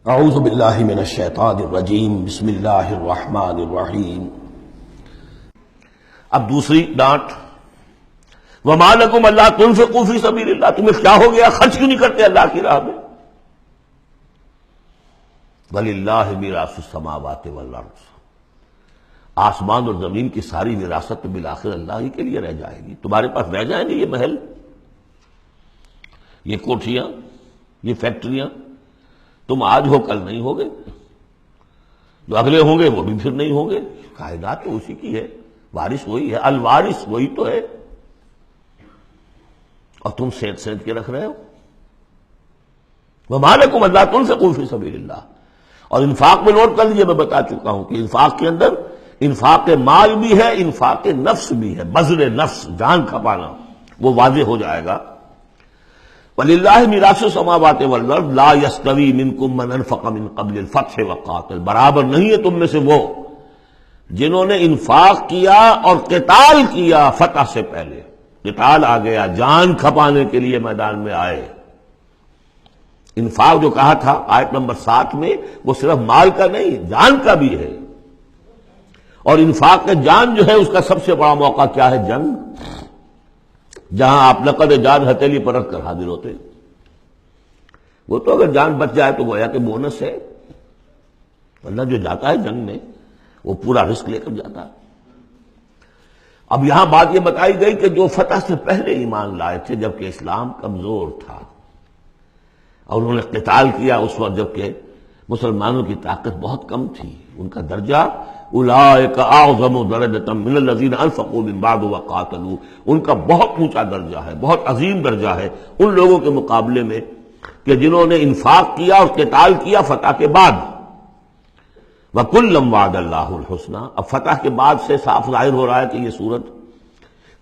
اعوذ باللہ من الشیطان الرجیم بسم اللہ الرحمن الرحیم۔ اب دوسری ڈانٹ، وما لکم الا تنفقوا فی سبیل اللہ، تمہیں کیا ہو گیا خرچ کیوں نہیں کرتے اللہ کی راہ میں؟ وللہ میراث السماوات والارض، آسمان اور زمین کی ساری وراثت بالآخر اللہ ہی کے لیے رہ جائے گی۔ تمہارے پاس رہ جائیں گے یہ محل، یہ کوٹھیاں، یہ فیکٹریاں، تم آج ہو کل نہیں ہوگے، جو اگلے ہوں گے وہ بھی پھر نہیں ہوں گے۔ کائنات تو اسی کی ہے، وارث وہی ہے، الوارث وہی تو ہے، اور تم سینت سینت کے رکھ رہے ہو۔ وما لکم الا تنفقوا فی سبیل اللہ، اور انفاق میں نوٹ کر لیجیے، میں بتا چکا ہوں کہ انفاق کے اندر انفاق مال بھی ہے، انفاق نفس بھی ہے، بذل نفس، جان کھپانا، وہ واضح ہو جائے گا۔ وَلِلَّهِ مِيرَاثُ السَّمَاوَاتِ وَالْأَرْضِ لَا يَسْتَوِي مِنكُم مَّنْ أَنفَقَ مِن قَبْلِ الْفَتْحِ وَقَاتَلَ، برابر نہیں ہے تم میں سے وہ جنہوں نے انفاق کیا اور قتال کیا فتح سے پہلے۔ قتال آ گیا، جان کھپانے کے لیے میدان میں آئے۔ انفاق جو کہا تھا آیت نمبر 7 میں، وہ صرف مال کا نہیں، جان کا بھی ہے، اور انفاق کے جان جو ہے اس کا سب سے بڑا موقع کیا ہے؟ جنگ، جہاں آپ نقد جان ہتھیلی پر رکھ کر حاضر ہوتے۔ وہ تو اگر جان بچ جائے تو گویا کہ بونس ہے، ورنہ جو جاتا ہے جنگ میں وہ پورا رسک لے کر جاتا ہے۔ اب یہاں بات یہ بتائی گئی کہ جو فتح سے پہلے ایمان لائے تھے جبکہ اسلام کمزور تھا، اور انہوں نے قتال کیا اس وقت جبکہ مسلمانوں کی طاقت بہت کم تھی، ان کا درجہ اولئک اعظم درجۃ من الذین انفقوا من بعد وقاتلوا، ان کا بہت اونچا درجہ ہے، بہت عظیم درجہ ہے ان لوگوں کے مقابلے میں کہ جنہوں نے انفاق کیا اور قتال کیا فتح کے بعد۔ وَكُلًّا وَعَدَ اللَّهُ الْحُسْنَىٰ، اب فتح کے بعد سے صاف ظاہر ہو رہا ہے کہ یہ صورت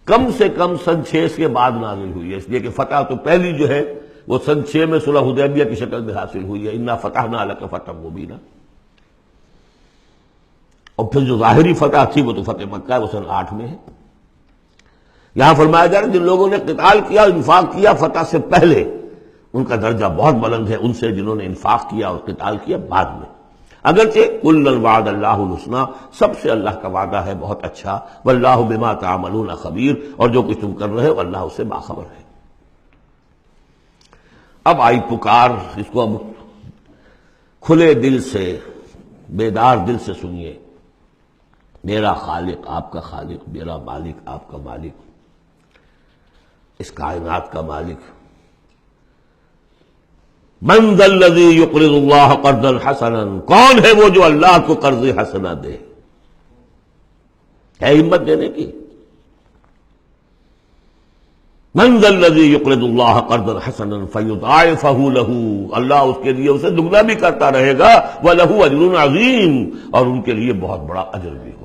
کم سے کم سن 6 کے بعد نازل ہوئی ہے، اس لیے کہ فتح تو پہلی جو ہے وہ سن 6 میں صلح حدیبیہ کی شکل میں حاصل ہوئی ہے، اِنَّا فَتَحْنَا لَكَ فَتْحًا مُبِينًا، اور پھر جو ظاہری فتح تھی وہ تو فتح مکہ ہے، وہ سن 8 میں ہے۔ یہاں فرمایا جا رہا ہے جن لوگوں نے قتال کیا اور انفاق کیا فتح سے پہلے، ان کا درجہ بہت بلند ہے ان سے جنہوں نے انفاق کیا اور قتال کیا بعد میں۔ اگرچہ کُلًّا وَعَدَ اللَّهُ الْحُسْنَىٰ، سب سے اللہ کا وعدہ ہے بہت اچھا، وَاللَّهُ بِمَا تَعْمَلُونَ خَبِيرٌ، اور جو کچھ تم کر رہے ہو اللہ اس سے باخبر ہے۔ اب آئی پکار، اس کو اب کھلے دل سے، بیدار دل سے سنیے۔ میرا خالق آپ کا خالق، میرا مالک آپ کا مالک، اس کائنات کا مالک، من ذا الذی یقرض اللہ قرضا حسنا، کون ہے وہ جو اللہ کو قرض حسنا دے؟ ہے ہمت دینے کی؟ من ذا الذی یقرض اللہ قرضا حسنا فیضاعفہ لہ، اللہ اس کے لیے اسے دگنا بھی کرتا رہے گا، وَلَهُ أَجْرٌ عَظِيمٌ، اور ان کے لیے بہت بڑا اجر بھی ہوگا۔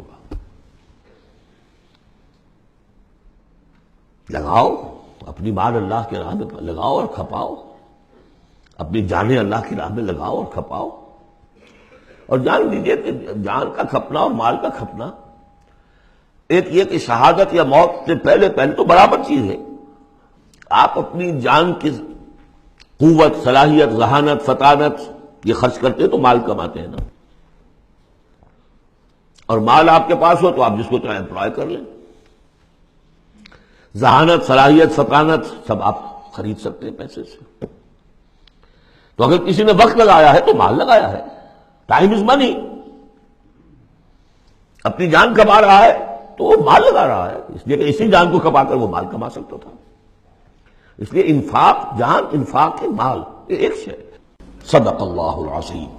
لگاؤ اپنی مال اللہ کی راہ میں، لگاؤ اور کھپاؤ، اپنی جانیں اللہ کی راہ میں لگاؤ اور کھپاؤ، اور جان لیجیے کہ جان کا کھپنا اور مال کا کھپنا ایک یہ کہ شہادت یا موت سے پہلے تو برابر چیز ہے۔ آپ اپنی جان کی قوت، صلاحیت، ذہانت، فطانت یہ خرچ کرتے تو مال کماتے ہیں نا، اور مال آپ کے پاس ہو تو آپ جس کو چاہیں امپلائے کر لیں، ذہانت، صلاحیت، فطانت سب آپ خرید سکتے ہیں پیسے سے۔ تو اگر کسی نے وقت لگایا ہے تو مال لگایا ہے، ٹائم از منی، اپنی جان کما رہا ہے تو وہ مال لگا رہا ہے، اس لیے کہ اسی جان کو کما کر وہ مال کما سکتا تھا۔ اس لیے انفاق جان، انفاق مال، یہ ایک شے۔ صدق اللہ العظیم۔